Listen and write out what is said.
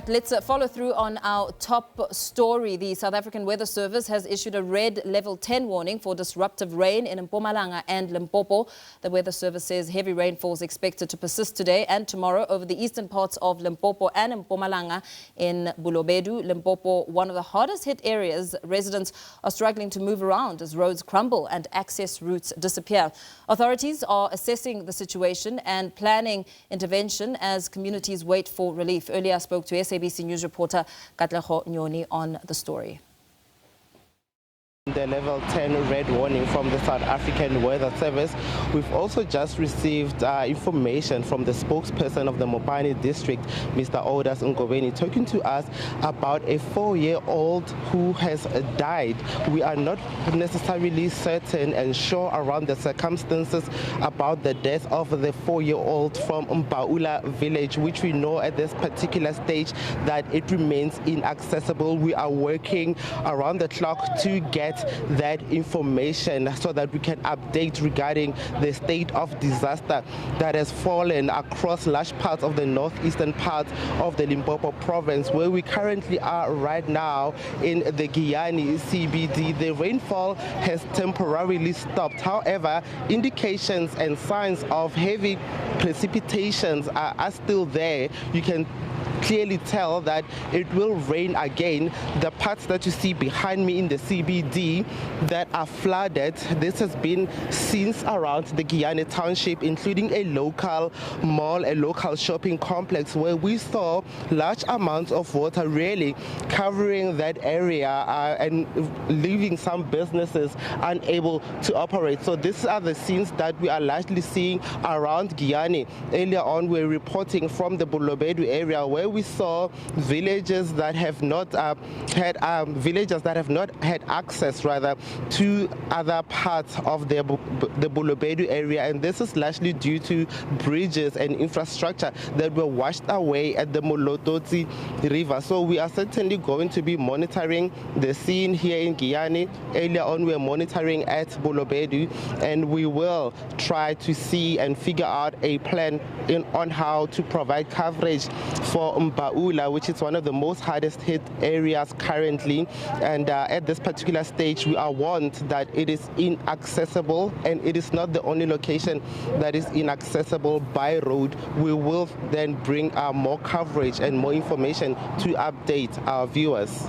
Let's follow through on our top story. The South African Weather Service has issued a red level 10 warning for disruptive rain in Mpumalanga and Limpopo. The Weather Service says heavy rainfall is expected to persist today and tomorrow over the eastern parts of Limpopo and Mpumalanga. In Bolobedu, Limpopo, one of the hardest hit areas, residents are struggling to move around as roads crumble and access routes disappear. Authorities are assessing the situation and planning intervention as communities wait for relief. Earlier I spoke to SABC News reporter Katlego Nyoni on the story. The level 10 red warning from the South African Weather Service. We've also just received information from the spokesperson of the Mopani district, Mr. Odas Ngobeni, talking to us about a 4-year-old who has died. We are not necessarily certain and sure around the circumstances about the death of the 4-year-old from Mbaula village, which we know at this particular stage that it remains inaccessible. We are working around the clock to get that information so that we can update regarding the state of disaster that has fallen across large parts of the northeastern part of the Limpopo province, where we currently are right now in the Giyani CBD. The rainfall has temporarily stopped. However, indications and signs of heavy precipitations are still there. You can clearly tell that it will rain again. The parts that you see behind me in the CBD that are flooded, this has been since around the Giyani township, including a local mall, a local shopping complex, where we saw large amounts of water really covering that area and leaving some businesses unable to operate. So these are the scenes that we are largely seeing around Giyani. Earlier on, we're reporting from the Bolobedu area, where we saw villages that have not had access to other parts of the Bolobedu area, and this is largely due to bridges and infrastructure that were washed away at the Molototsi River. So we are certainly going to be monitoring the scene here in Giyani. Earlier on, we were monitoring at Bolobedu, and we will try to see and figure out a plan on how to provide coverage for Mbaula, which is one of the most hardest hit areas currently. And at this particular stage, we are warned that it is inaccessible, and it is not the only location that is inaccessible by road. We will then bring more coverage and more information to update our viewers.